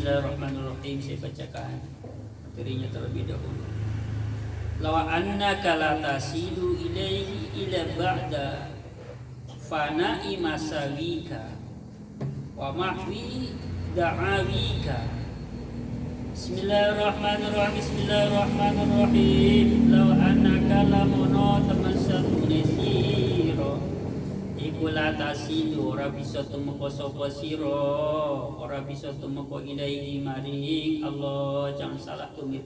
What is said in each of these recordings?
Bismillahirrahmanirrahim. Saya bacakan materinya terlebih dahulu. Law annaka la tasilu ilaihi ila ba'da fana'i masawika wa mahwi da'awika. Bismillahirrahmanirrahim. Bismillahirrahmanirrahim. Law annaka lamono teman satune sira iku la tasilu ora bisa tumeka sapa sira, ora bisa tumeka ilaihi maring Allah, jangan salah tumit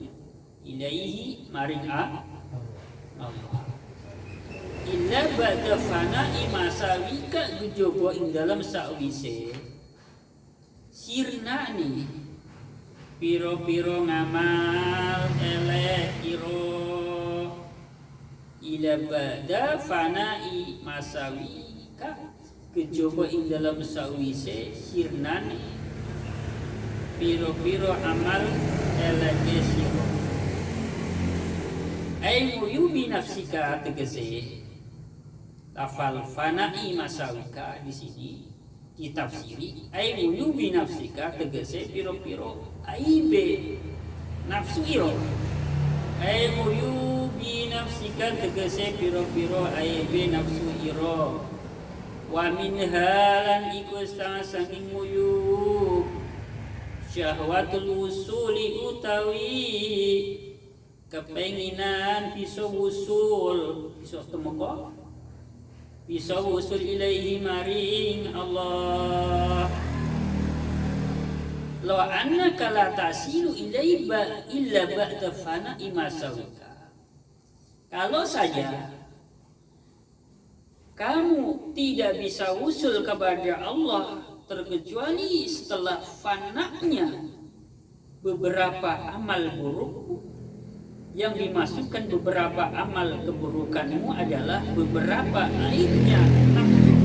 ilaihi maring Allah. Illa ba'da fana'i masawika kejaba ing dalam sakwise sirnani piro-piro ngamal elek ira. Ila ba'da fana'i masawika kejaba ing dalam sawise sirnan piro-piro amal eleke sira. Ai muyubi nafsika tegese lafal fana'i masawika di sini ditafsiri ai muyubi nafsika tegese piro-piro aibe nafsu ira. Ai muyubi nafsika tegese piro-piro aibe nafsu ira. Wa minha lan iku saking muyub syahwatul usuli utawi kepenginan bisa wusul, bisa temeka, bisa wusul ilaihi maring Allah. Law annaka la tasilu ilaihi illa ba'da fana'i masawika. Kalau saja kamu tidak bisa wusul kepada Allah terkecuali setelah fananya beberapa amal buruk, yang dimasukkan beberapa amal keburukanmu adalah beberapa aibnya nafsu.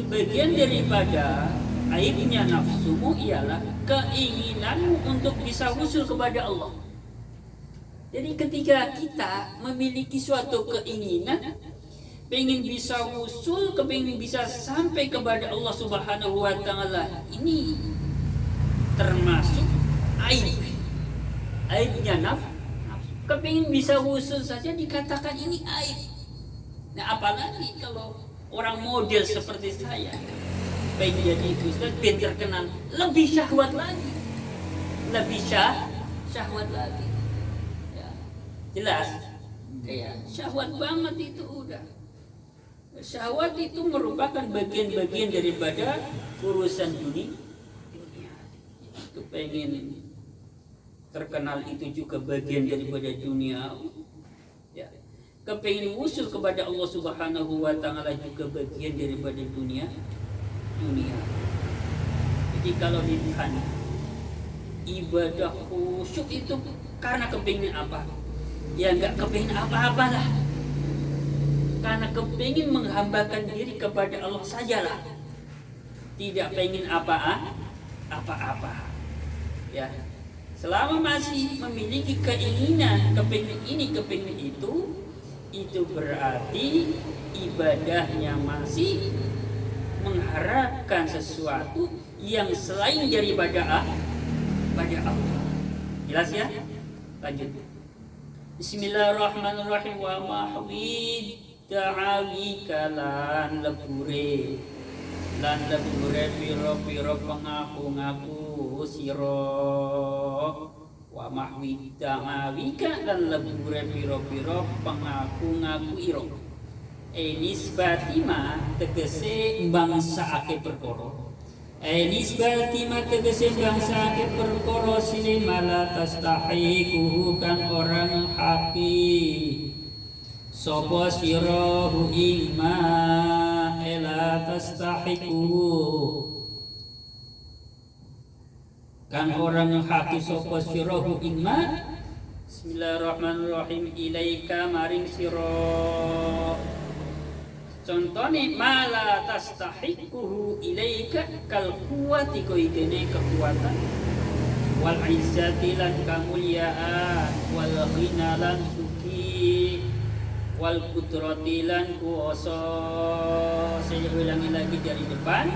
Sebagian daripada aibnya nafsumu ialah keinginanmu untuk bisa wusul kepada Allah. Jadi ketika kita memiliki suatu keinginan, pengen bisa wusul, pengen bisa sampai kepada Allah Subhanahu wa Ta'ala, ini termasuk aibnya nafsu. Kepingin bisa wusul saja dikatakan ini aib. Nah apalagi kalau orang model seperti saya pengen jadi ustaz, pengen terkenal, lebih syahwat lagi, lebih syahwat lagi ya. Jelas ya, syahwat banget itu udah. Syahwat itu merupakan bagian-bagian daripada urusan dunia. Itu pengen terkenal itu juga bagian daripada dunia ya. Kepengen wusul kepada Allah Subhanahu wa Ta'ala juga bagian daripada dunia. Jadi kalau ditanya ibadah khusyuk itu karena kepengen apa? Ya enggak kepengen apa-apa lah, karena kepengen menghambakan diri kepada Allah sajalah, tidak pengen apa-apa ya. Selama masih memiliki keinginan, kepingin ini, kepingin itu berarti ibadahnya masih mengharapkan sesuatu yang selain daripada Allah. Jelas ya? Lanjut. Bismillahirrahmanirrahim. Wa mahwi da'awika lan lebure piro pengaku siro. Wa mahwi da'awika lan lebure piro pengaku iro. Nisbatima tegese bangsake perkara. Nisbatima tegese bangsake perkara sine mala tastahiquhu kan orang haki. Sopo sirahu ingma ela tastahiquhu kan orang haki sopo sirahu ingma. Bismillahirrahmanirrahim. Ilaika maring sira. Contohnya mala tastahiquhu ilaika kal quwwati koidene kekuatan, wal izzati lan kamulyaan, wal ghina lan suki, wal qudrati lan kuasa. Saya ulangi lagi dari depan.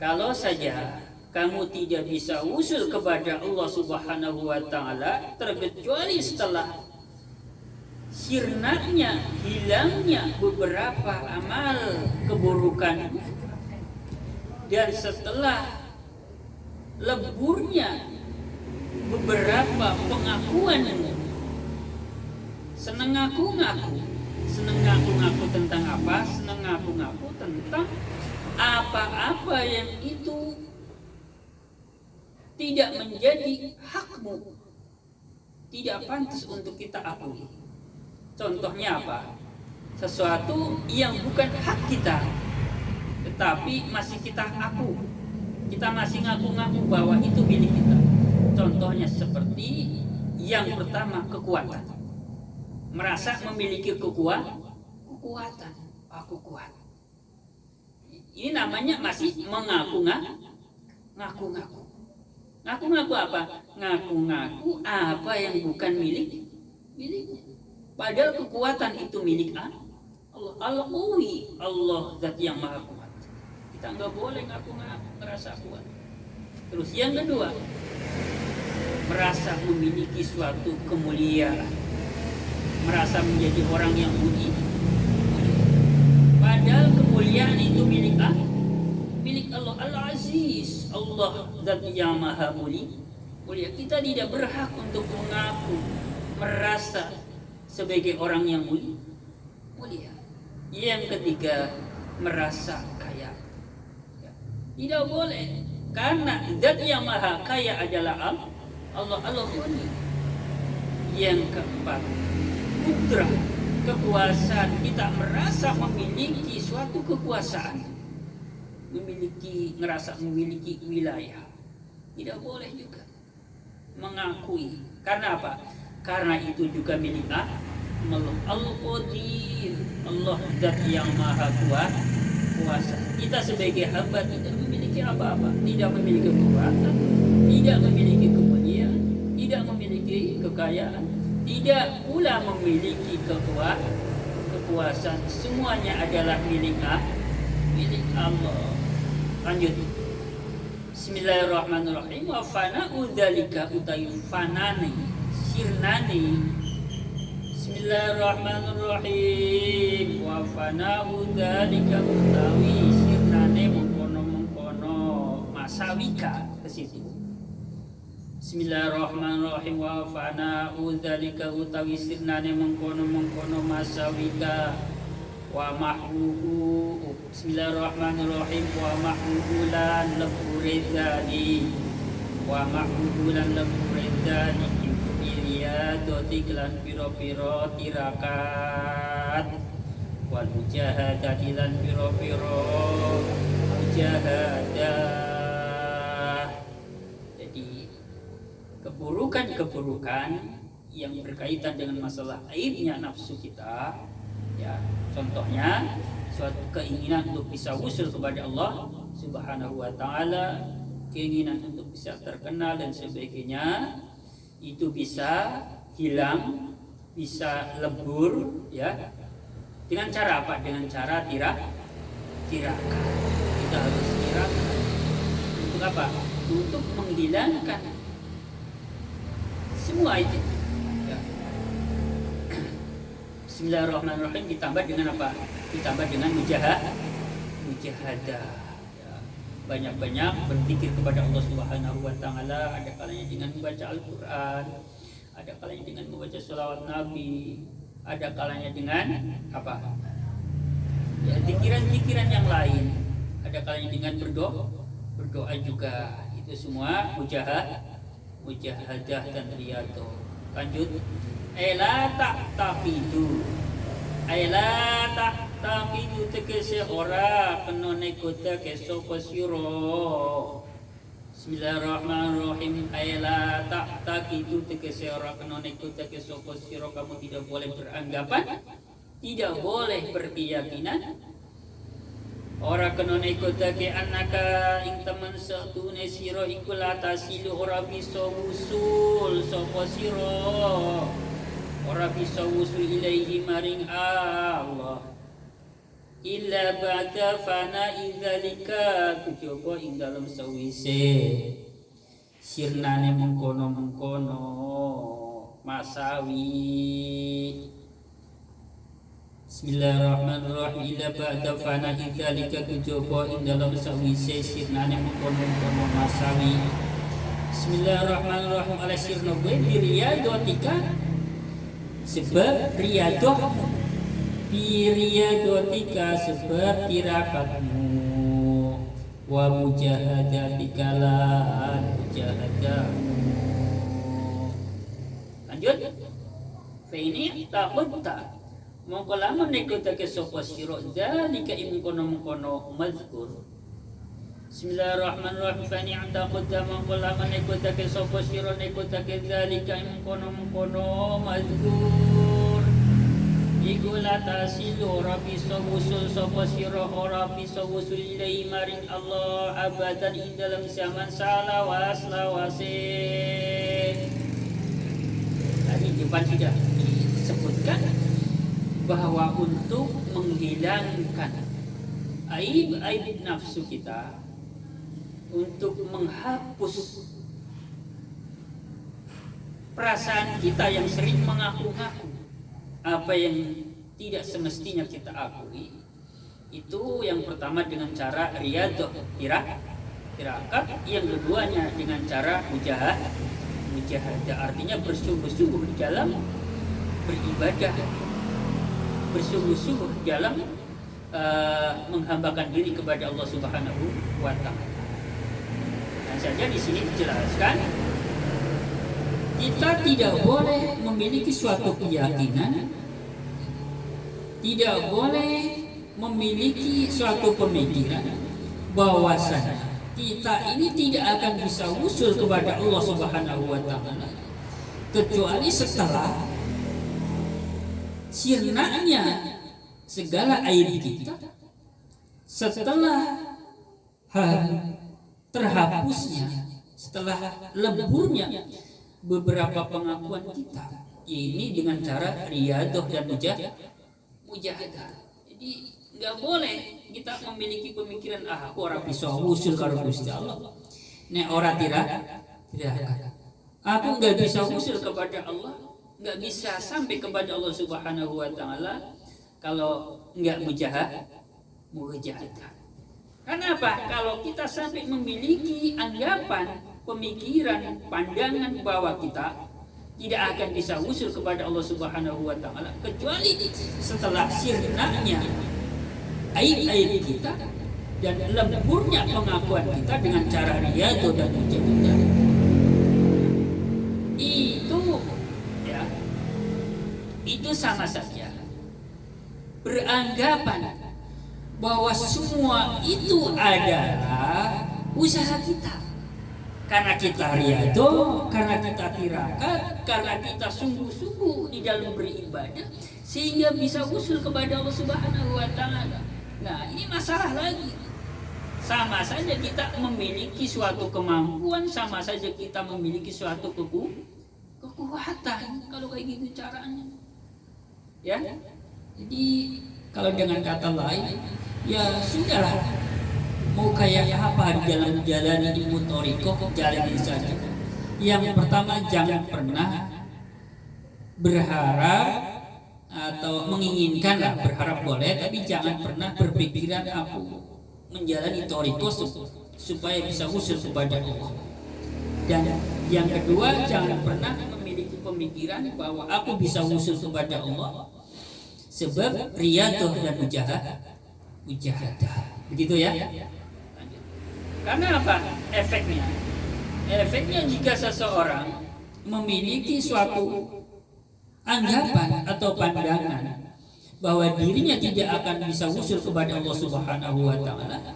Kalau saja kamu tidak bisa usul kepada Allah Subhanahu wa taala terkecuali setelah sirnanya, hilangnya beberapa amal keburukan dan setelah leburnya beberapa pengakuan seneng ngaku-ngaku tentang apa? Seneng ngaku-ngaku tentang apa-apa yang itu tidak menjadi hakmu, tidak pantas untuk kita akui. Contohnya apa? Sesuatu yang bukan hak kita, tetapi masih kita aku. Kita masih ngaku-ngaku bahwa itu milik kita. Contohnya seperti yang pertama, kekuatan. Merasa memiliki kekuatan. Aku kuat. Ini namanya masih ngaku-ngaku. Ngaku-ngaku apa? Ngaku-ngaku apa yang bukan miliknya. Padahal kekuatan itu milik Allah. Allah zat yang maha kuat. Kita nggak boleh ngaku-ngaku merasa kuat. Terus yang kedua, merasa memiliki suatu kemuliaan, merasa menjadi orang yang mulia. Padahal kemuliaan itu milik Allah. Al-Aziz, Allah zat yang maha mulia. Kita tidak berhak untuk mengaku, merasa sebagai orang yang mulia. Yang ketiga, merasa kaya. Tidak boleh, karena zat yang maha kaya adalah Allah mulia. Yang keempat, kudrah, kekuasaan. Kita merasa memiliki suatu kekuasaan, ngerasa memiliki wilayah. Tidak boleh juga mengakui. Karena apa? Karena itu juga milik Allah. Al-Qadir, Allah zat yang maha kuasa. Kita sebagai hamba tidak memiliki apa-apa, tidak memiliki kekuatan, tidak memiliki kemuliaan, tidak memiliki kekayaan, tidak pula memiliki kekuasaan. Semuanya adalah milik Allah. Lanjut. Bismillahirrahmanirrahim. Wa fana'u dzalika utayu fanani sirnani. Bismillahirrahmanirrahim. Wa fana'u dzalika utawi sirnane mengkono masawika ke situ. Bismillahirrahmanirrahim. Wa fana'u dzalika utawi sirnane mengkono masawika. Wa mahruhu. Bismillahirrahmanirrahim. Wa mahruhulan leburezani. Wa mahruhulan leburezani iliyadoti kelan piro-piro tirakat. Wal mujahadati lan piro-piro mujahadah. Jadi keburukan yang berkaitan dengan masalah aibnya nafsu kita, ya, contohnya suatu keinginan untuk bisa usul kepada Allah Subhanahu wa taala, keinginan untuk bisa terkenal dan sebagainya, itu bisa hilang, bisa lebur, ya. Dengan cara apa? Dengan cara tirakat. Kita harus tirakat. Untuk apa? Untuk menghilangkan semua itu. Ya. Bismillahirrahmanirrahim. Ditambah dengan apa? Ditambah dengan mujahadah. Ya. Banyak-banyak berzikir kepada Allah Subhanahu wa taala. Ada kalanya dengan membaca Al-Qur'an, ada kalanya dengan membaca sholawat Nabi, ada kalanya dengan apa? Ya, zikiran-zikiran yang lain. Ada kalanya dengan berdoa juga. Itu semua mujahadah dan riyadhah. Lanjut. Ela taqidu tegese ora kena negoda ke sapa sira. Bismillahirrahmanirrahim. Ela taqidu tegese ora kena negoda ke sapa sira. Kamu tidak boleh beranggapan, tidak boleh berkeyakinan. Ora kena negodake anaka ing temen satune sira iku latasilu ora bisa wusul sapa sira, ora bisa wusul ilaihi maring Allah. illa ba'da fana'i dzalika kejaba ing dalem sawise sirnane mengkono-mengkono masawi. Bismillahirrahmanirrahim. Illa ba'da fana'i dzalika kejaba ing dalem sawise sirnane mengkono-mengkono masawi. Bismillahirrahmanirrahim. Ala sirna gue biriyadotika sebab riyadoh biriyadotika sebab tirakatmu wa mujahadatika lan mujahadamu. Lanjut. Fa ini taqutta mongko lamun nekutake sapa sira zalika ing kono-kono mazkur. Bismillahirrahmanirrahim. Fa ini taqutta mongko lamun nekutake sapa sira nekutake zalika ing kono-kono mazkur. Iku latasilu ora bisa wusul sapa sira ora bisa wusul ilai maring Allah abadan ing dalam zaman salawas-lawase. Tadi depan sudah disebutkan bahwa untuk menghilangkan aib-aib nafsu kita, untuk menghapus perasaan kita yang sering mengaku-ngaku apa yang tidak semestinya kita akui, itu yang pertama dengan cara riyadah, tirakat, yang keduanya dengan cara mujahadah, artinya bersungguh-sungguh di dalam beribadah, bersungguh-sungguh dalam menghambakan diri kepada Allah Subhanahu wa Ta'ala. Dan saja di sini dijelaskan kita tidak boleh memiliki suatu keyakinan, tidak boleh memiliki suatu pemikiran bahwasanya kita ini tidak akan bisa usul kepada Allah Subhanahu wa Ta'ala kecuali setelah sirnanya segala aib kita, setelah terhapusnya, setelah leburnya beberapa pengakuan kita. Ini dengan cara riyadah dan mujahadah. Jadi nggak boleh kita memiliki pemikiran aku ora bisa usul karo Gusti Allah. Nek ora tirakat. Aku nggak bisa usul kepada Allah, nggak bisa sampai kepada Allah Subhanahu wa Ta'ala kalau nggak mujahadah. Karena apa? Kalau kita sampai memiliki anggapan, pemikiran, pandangan bahwa kita tidak akan bisa usul kepada Allah Subhanahu wa Ta'ala kecuali setelah sirnanya aib-aib kita dan lemburnya pengakuan kita dengan cara riyadah dan mujahadah. Itu sama saja beranggapan bahwa semua itu adalah usaha kita. Karena kita riyadah, karena kita tirakat, karena kita sungguh-sungguh di dalam beribadah, sehingga bisa usul kepada Allah Subhanahu wa Ta'ala. Nah, ini masalah lagi. Sama saja kita memiliki suatu kemampuan, sama saja kita memiliki suatu kekuatan. Kalau kayak gitu caranya, ya. Jadi kalau dengan kata lain, ya sudahlah. Mau kayak apa di dalam jalan ilmu thariqah, jalani saja. Yang pertama, jangan pernah berharap atau menginginkan lah, berharap boleh, tapi jangan pernah berpikiran aku menjalani thariqah supaya bisa usul kepada Allah. Dan yang kedua, jangan pernah memiliki pemikiran bahwa aku bisa usul kepada Allah sebab riyadah dan mujahadah. Begitu ya? Karena apa? Efeknya jika seseorang memiliki suatu anggapan atau pandangan bahwa dirinya tidak akan bisa usul kepada Allah Subhanahu wa Ta'ala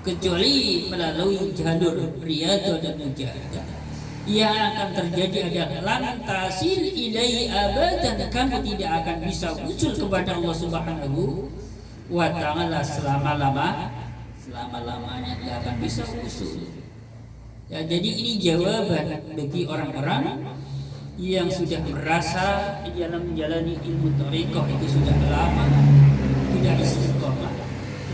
kecuali melalui jalur riyadah dan mujahadah, yang akan terjadi adalah lantasil ilai abadan, kamu tidak akan bisa usul kepada Allah Subhanahu wa Ta'ala selama-lamanya tidak akan bisa usul. Ya, jadi ini jawaban bagi orang-orang yang sudah merasa di dalam menjalani ilmu thariqah itu sudah lama tidak istiqomah,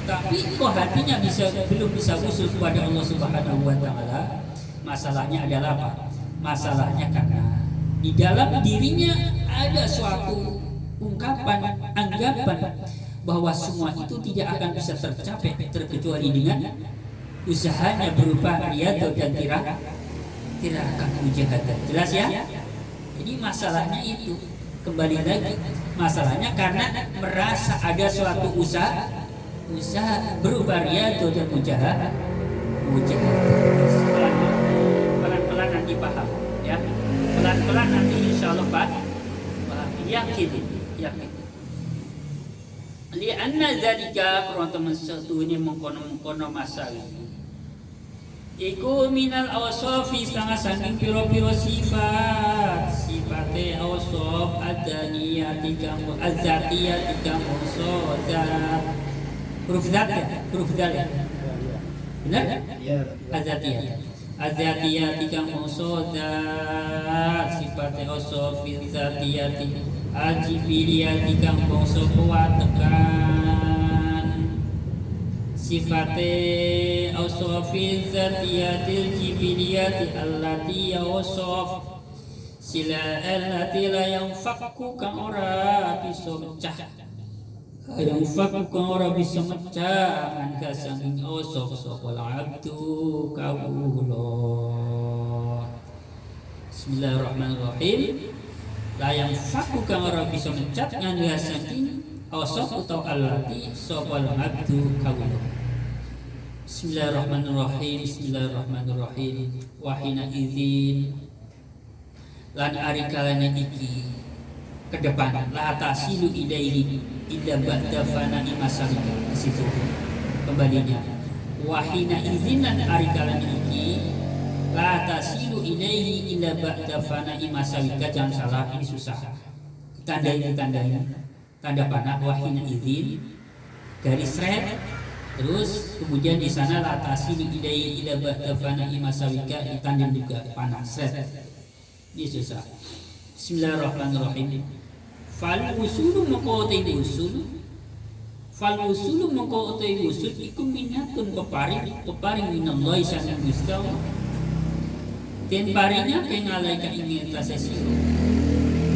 tapi kok hatinya belum bisa usul kepada Allah Subhanahu wa taala. Masalahnya adalah apa? Masalahnya karena di dalam dirinya ada suatu ungkapan, anggapan bahwa semua itu tidak akan bisa tercapai terkecuali dengan usahanya berupa riyadhah dan tirakat mujahadah. Jelas ya? Jadi masalahnya itu kembali lagi, masalahnya karena merasa ada suatu usaha berupa riyadhah dan mujahadah. Pelan-pelan nanti paham ya. Pelan-pelan nanti insyaallah paham. Yakin. Lianna zalika teman satu ini mengkono masalah. Iku minal awsofi setengah saking piro-piro sifatnya awsof adaniyati kamu azatiyati kamu sodat huruf zat ya benar? azatiyati kamu sodat sifatnya awsofi azatiyati ajibiliyati kamu sokuwatekan sifate awsofi zatiyatil jibiliyati allati yawsof sila allati la yanfakku kang ora bisa mecah angka sanging awsof sopal abdu kawulo. Bismillahirrahmanirrahim. La yanfakku kang ora bisa mecah angka sanging awsof atau allati sopal abdu kawulo. Bismillahirrahmanirrahim. Wahina izin lan ari kalane iki ke depan la tasilu ilaihi illa ba'da fana'i masalika. Ke situ kembalinya. Wahina izin lan ari kalane iki la tasilu ilaihi illa ba'da fana'i masalika. Jangan salah, ini susah. Tandanya tanda panah wahina izin garis red. Terus kemudian di sana latasi idai ila ba'dafana imasawika ditandem juga panas. Ini susah. Bismillahirrahmanirrahim. Fal usulu maqatai usul. Fal usulu maqatai usul iku minatun peparing minallahi sang Gusti Allah. Den paringnya pengalaika ing tasesi.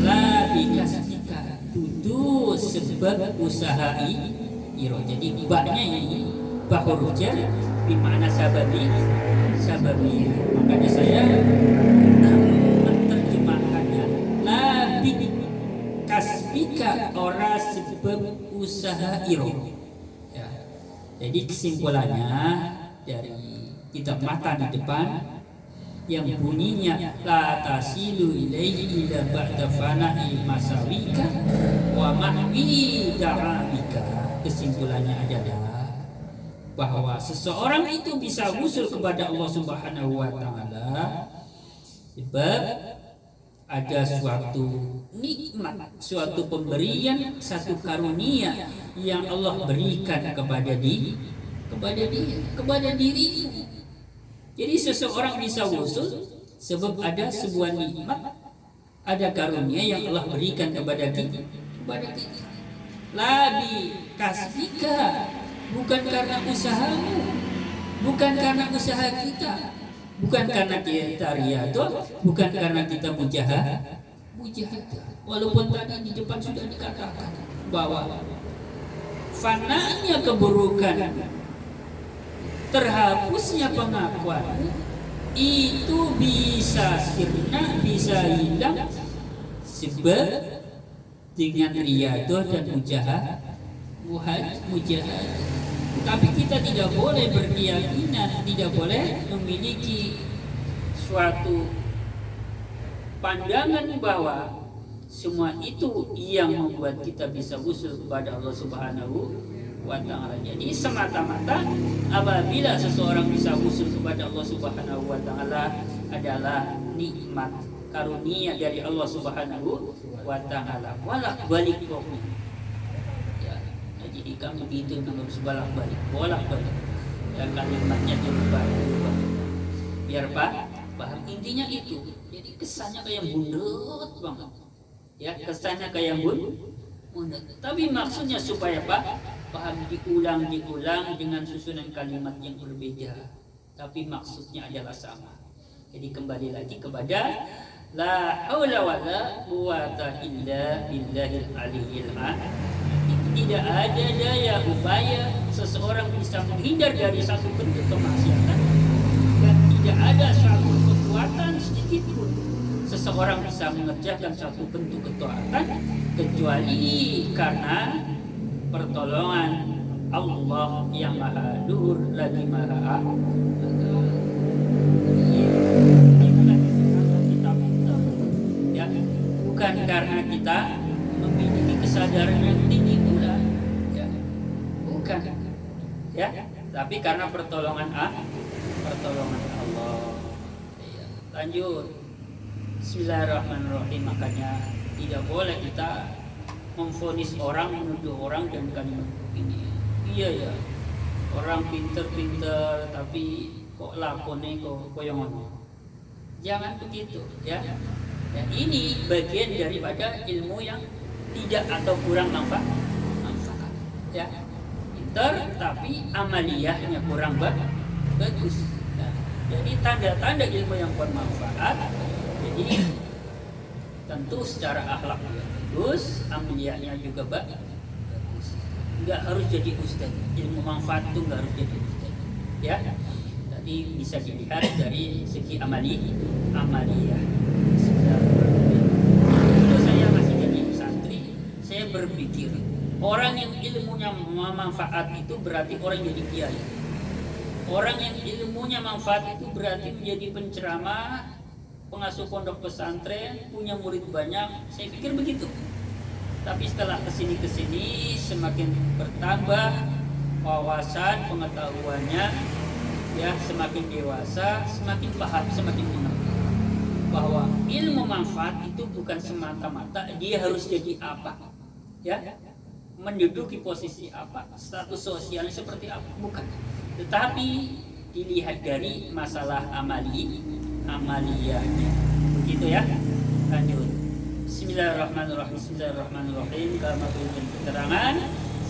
La bikasika dudu sebab usahai iro. Jadi baknya ini bak huruf jar bermakna sababi. Makanya saya menerjemahkannya la kasbika ora sebab usaha iro ya. Jadi kesimpulannya dari kitab mata di depan yang bunyinya la tasilu ilaihi ila ba'da fana'i masawika wa mahwi da'abika. Kesimpulannya adalah bahwa seseorang itu bisa usul kepada Allah Subhanahu wa taala sebab ada suatu nikmat, suatu pemberian, satu karunia yang Allah berikan kepada dirimu. Jadi seseorang bisa usul sebab ada sebuah nikmat, ada karunia yang Allah berikan kepada kita. Labi kasbika, bukan karena usahamu, bukan karena usaha kita, bukan karena kita riyadhah, bukan karena kita mujahadah. Walaupun tadi di depan sudah dikatakan bahwa fananya keburukan, terhapusnya pengakuan itu bisa sirna, bisa hilang sebab dengan riyadhah dan mujahadah. Tapi kita tidak boleh berkeyakinan, tidak boleh memiliki suatu pandangan bahwa semua itu yang membuat kita bisa usul kepada Allah Subhanahu wa ta'ala. Jadi semata-mata apabila seseorang bisa usul kepada Allah Subhanahu wa ta'ala adalah nikmat karunia dari Allah Subhanahu wa ta'ala. Walak balik kopi ya, jadi kamu itu harus bolak balik dan kalimatnya dirubah biar paham intinya itu. Jadi kesannya kayak bundet banget ya, kesannya kayak Tapi maksudnya supaya apa? Paham, diulang dengan susunan kalimat yang berbeda, tapi maksudnya adalah sama. Jadi kembali lagi kepada la haula wala quwata illa billahil aliyyil azim. Tidak ada daya upaya seseorang bisa menghindar dari satu bentuk kemaksiatan, dan tidak ada satu kekuatan sedikit pun seseorang bisa mengerjakan satu bentuk ketaatan kecuali karena pertolongan Allah yang maha luhur lagi maha ya, bukan karena kita memiliki kesadaran yang tinggi pula ya, bukan ya, tapi karena pertolongan Allah ya. Lanjut, bismillahirrahmanirrahim. Makanya tidak boleh kita memvonis orang, menuduh orang dan kalimat ini. Iya ya, orang pinter-pinter tapi kok lakone kok koyo ngono. Jangan begitu ya. Ya, ini bagian daripada ilmu yang tidak atau kurang manfaat. Ya. Pinter tapi amaliyahnya kurang bagus. Nah, jadi tanda-tanda ilmu yang bermanfaat. Jadi tentu secara akhlak bagus, amaliyahnya juga bagus. Enggak harus jadi ustaz. Ilmu manfaat itu enggak harus jadi ustaz. Ya. Tadi bisa dilihat dari segi amaliyah. Kalau saya masih jadi santri, saya berpikir orang yang ilmunya manfaat itu berarti orang jadi kiai. Orang yang ilmunya manfaat itu berarti menjadi penceramah, pengasuh pondok pesantren, punya murid banyak. Saya pikir begitu. Tapi setelah kesini semakin bertambah wawasan pengetahuannya, ya semakin dewasa, semakin paham, semakin mengerti bahwa ilmu manfaat itu bukan semata-mata dia harus jadi apa, ya, menduduki posisi apa, status sosialnya seperti apa, bukan. Tetapi dilihat dari masalah amaliyahnya, begitu ya. Lanjut. Bismillahirrahmanirrahim. Kama berikan keterangan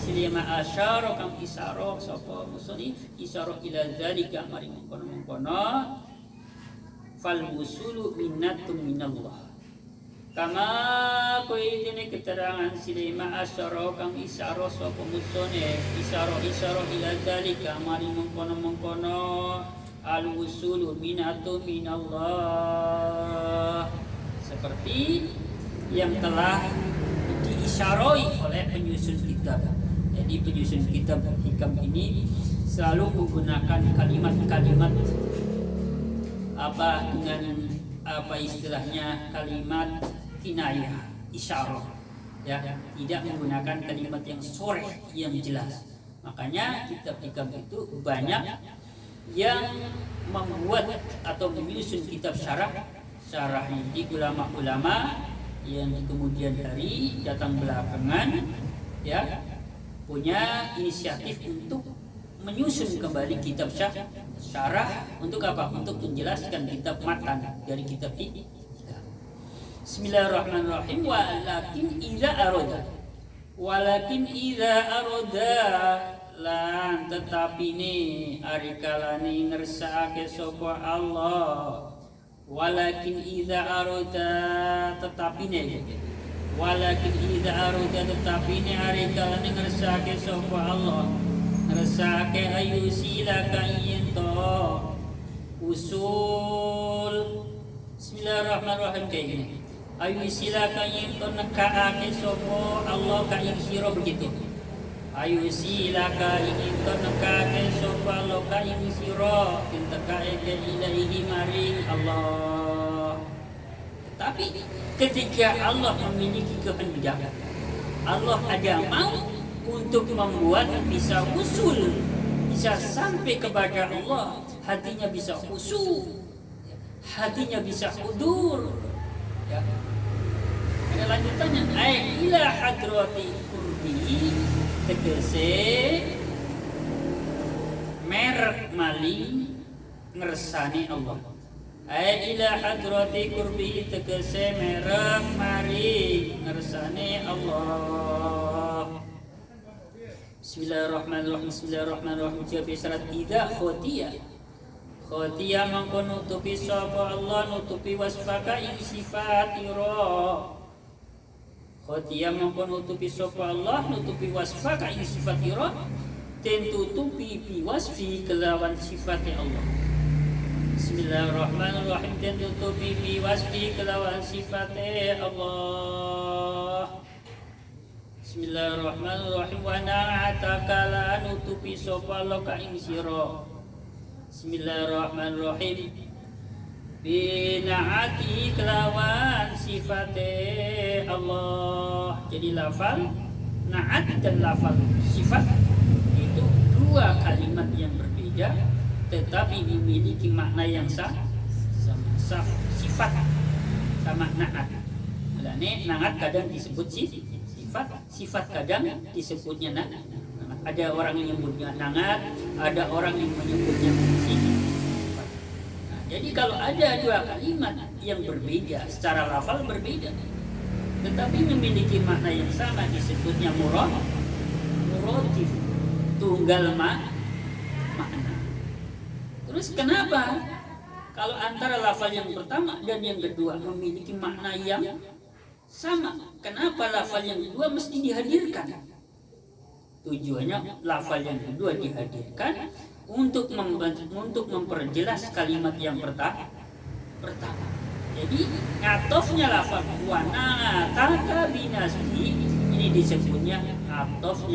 silima asyara kang isaro sapa musoni isaro ila zalika mari mengkono fal wusulu minnatum minallah. Kama kowe dene keterangan silima asyara kang isaro sapa musone isaro ila zalika mari mengkono al wusulu minnatum minallah, seperti yang telah diisyaroi oleh penyusun kitab. Jadi penyusun kitab hikam ini selalu menggunakan kalimat-kalimat dengan istilahnya kalimat kinayah, isyarah, ya, tidak menggunakan kalimat yang sharih yang jelas. Makanya kitab hikam itu banyak yang membuat atau menyusun kitab syarahnya di ulama-ulama yang kemudian hari datang belakangan, ya, punya inisiatif untuk menyusun kembali kitab syarah. Untuk apa? Untuk menjelaskan kitab matan dari kitab ini. Bismillahirrahmanirrahim. Walakin idza arada lan tetapi ni arikalani ngersakake sapa Allah. Walakin idza arada tetapi ni arikalani ngersakake sapa Allah. Ngersakake ayu silaka yento usul. Bismillahirrahmanirrahim kayak gini. Ayu silaka yento nekaake sapa Allah ka ing sira begitu. Ayu silaka yento nekaake sapa Allah ka ing sira intekaake ilahi maring Allah. Tapi ketika Allah memiliki kehendak, Allah ada mau untuk membuat bisa usul, bisa sampai kepada Allah, hatinya bisa khusyuk, hatinya bisa hudur, ya. Ada lanjutannya, ila hadrati qurbi, tegese merek maling ngersani Allah. ai ila hadrati qurbi tegese merek mari ngersane Allah. Bismillahirrahmanirrahim. Bismillahirrahmanirrahim. Jadi syarat idza khotiya mangko nutupi sapa Allah nutupi wasfaka ing sifatira. Khotiya mangko nutupi sapa Allah nutupi wasfaka ing sifatira den tutupi bi wasfi kelawan sifatnya Allah. Bismillahirrahmanirrahim. Den tutupi bi wasfi kelawan sifatnya Allah. Bismillahirrahmanirrahim. Wa na'ataka la nutupi sapa Allah ka ing sira. Bismillahirrahmanirrahim. Bina'ati kelawan sifate Allah. Jadi lafal na'at dan lafal sifat itu dua kalimat yang berbeda tetapi memiliki makna yang sama. Sifat sama na'at. Mulane na'at kadang disebut sifat kadang disebutnya na'at. Ada orang yang menyebutnya na'at, ada orang yang menyebutnya sifat. Nah, jadi kalau ada dua kalimat yang berbeda secara lafal berbeda tetapi memiliki makna yang sama disebutnya muradif, tunggal makna. Terus kenapa kalau antara lafal yang pertama dan yang kedua memiliki makna yang sama, kenapa lafal yang kedua mesti dihadirkan? Tujuannya lafal yang kedua dihadirkan untuk memperjelas kalimat yang pertama. Jadi ngatofnya lafal wa na'ataka binasbi ini disebutnya ngatof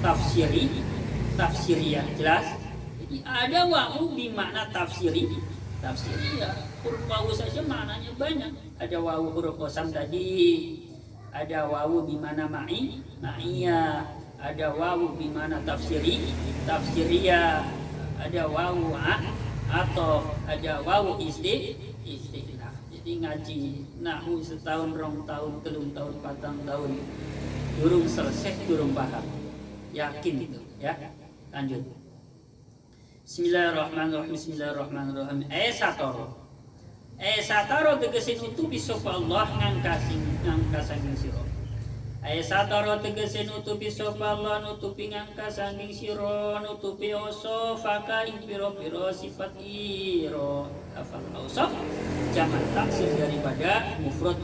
tafsiriyah jelas. Jadi ada wawu bimakna tafsiriyah. Huruf wawu saja maknanya banyak. Ada wawu huruf qasam tadi, ada wawu bimana ma'iyah, ada wawu bimana tafsiriyah, ada wawu atau ada wawu istiqlal. Jadi ngaji nahwu setahun, 2 tahun, 3 tahun, 4 tahun durung selesai, durung paham. Yakin itu ya. Lanjut. Bismillahirrahmanirrahim. Sataro tegese nutupi sapa Allah ngangkasing sira. Sataro tegese nutupi sapa Allah nutupi ngangkasing sira nutupi osofaka ing pira-pira sifat ira. Afal ausaf jamak taksir daripada mufrad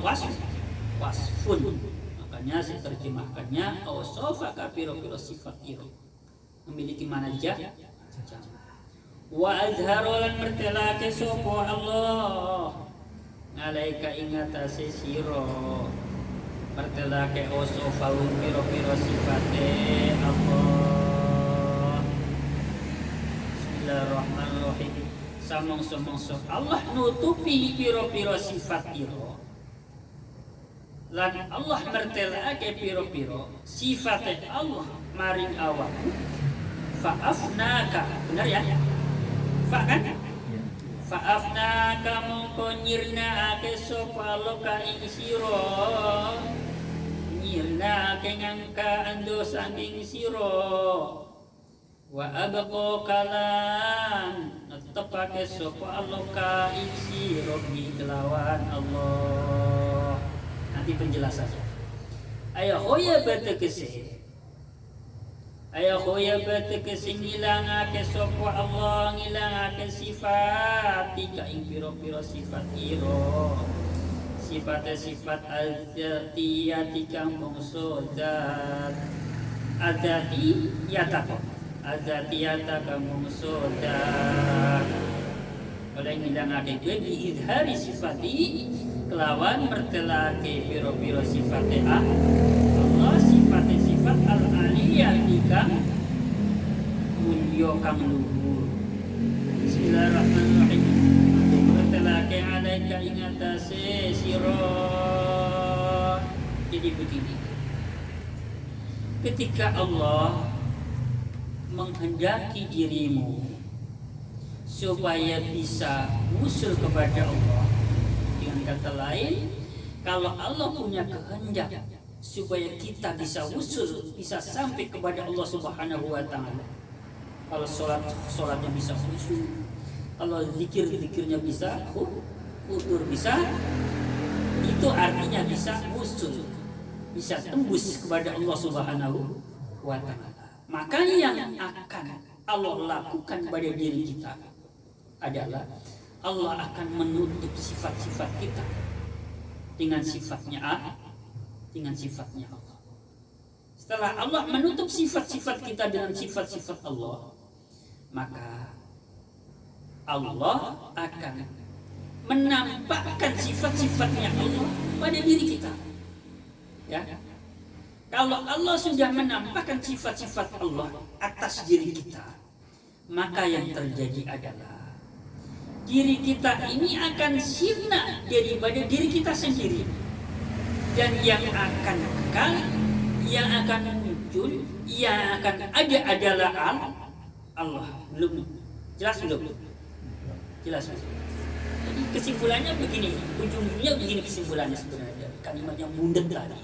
wasfun. Makanya saya terjemahkannya osofaka pira-pira sifat ira. Memiliki mana jamak. Wa azharolan mertelake sopo Allah ngalaika ingatase siro mertelake osofaun piro-piro sifate Allah. Bismillahirrahmanirrahim. Samong-samong Allah nutupi piro-piro sifat iro lan Allah mertelake piro-piro sifate Allah maring awak fa'afnaka. Benar ya? Kan? Fa'afnaka mongko nyirnaake sapa loka ing sira nyirnaake ngangka ando saking sira wa abqa kalan netepake sapa loka ing sira kelawan Allah. Nanti penjelasannya. Ayo hoya bategese Aya khoya bategese ngilangake sapa Allah ngilangake sifat tika ing pira-pira sifat ira. Sifat al-dzatiyah tika mungso zat. Adzatiyah ka mungso zat. Oleh ngilangake kuwi bi izhari sifati kelawan mertelake pira-pira sifate Allah sifat al-aliyah dikang mulya kang luhur. Bismillahirrahmanirrahim. Bertelake alaika ing atase sira. Jadi begini. Ketika Allah menghendaki dirimu supaya bisa usul kepada Allah, dengan kata lain, kalau Allah punya kehendak supaya kita bisa usul, bisa sampai kepada Allah Subhanahu wa taala. Kalau sholatnya bisa khusyuk, Kalau zikirnya bisa futur, bisa, itu artinya bisa usul, bisa tembus kepada Allah Subhanahu wa Ta'ala. Maka yang akan Allah lakukan pada diri kita adalah Allah akan menutup sifat-sifat kita dengan sifatnya Allah. Setelah Allah menutup sifat-sifat kita dengan sifat-sifat Allah, maka Allah akan menampakkan sifat-sifatnya Allah pada diri kita. Ya. Kalau Allah sudah menampakkan sifat-sifat Allah atas diri kita, maka yang terjadi adalah diri kita ini akan sirna daripada diri kita sendiri. Dan yang akan kekal, yang akan muncul, yang akan ada adalah Allah. Belum jelas belum? Jelas. Jadi kesimpulannya begini, ujung-ujungnya begini kesimpulannya sebenarnya. Kalimat yang bundet tadi.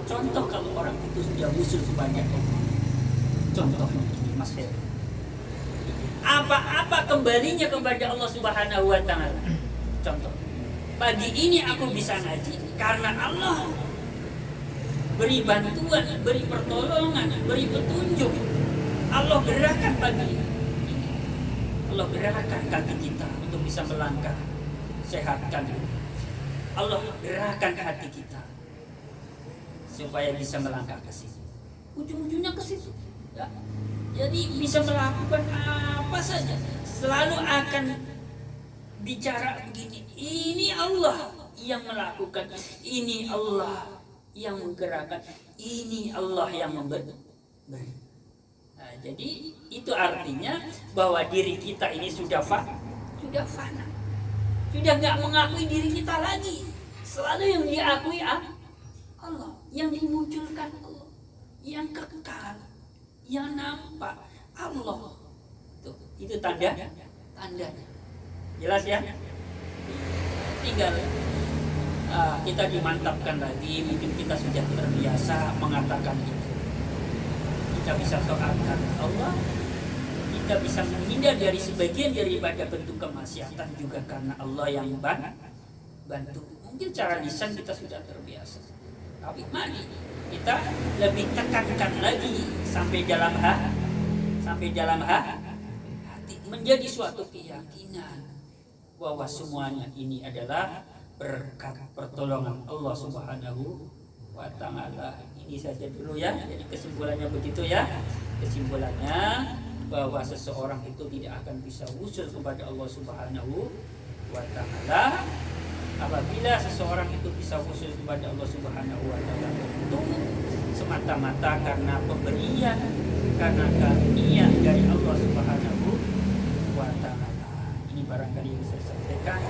Contoh kalau orang itu sudah musuh kepada Allah. Contohnya begini, Mas Ferry. Apa-apa kembalinya kepada Allah Subhanahu wa Ta'ala. Contoh. Pagi ini aku bisa ngaji karena Allah beri bantuan, beri pertolongan, beri petunjuk. Allah gerakkan pagi ini. Allah gerakkan kaki kita untuk bisa melangkah, sehatkan. Allah gerakkan hati kita supaya bisa melangkah ke situ. Ujung-ujungnya ke situ. Ya. Jadi bisa melakukan apa saja. Selalu akan bicara begini. Ini Allah yang melakukan. Ini Allah yang menggerakkan. Ini Allah yang memberi. Nah, jadi itu artinya bahwa diri kita ini sudah fana. Sudah nggak mengakui diri kita lagi. Selalu yang diakui Allah, yang dimunculkan Allah, yang kekal, yang nampak Allah. Tuh, itu tandanya. Jelas ya? Tinggal kita dimantapkan lagi. Mungkin kita sudah terbiasa mengatakan itu. Kita bisa taatkan Allah, kita bisa menghindar dari sebagian daripada bentuk kemaksiatan juga karena Allah yang bantu. Mungkin cara lisan kita sudah terbiasa, tapi mari kita lebih tekankan lagi sampai dalam hati, menjadi suatu keyakinan bahwa semuanya ini adalah berkat pertolongan Allah Subhanahu wa Ta'ala. Ini saja dulu ya. Jadi kesimpulannya begitu ya. Kesimpulannya bahwa seseorang itu tidak akan bisa usul kepada Allah Subhanahu wa Ta'ala apabila seseorang itu bisa usul kepada Allah Subhanahu wa Ta'ala itu semata-mata karena pemberian, karena karunia dari Allah Subhanahu wa Ta'ala. Ini barangkali yang saya sampaikan.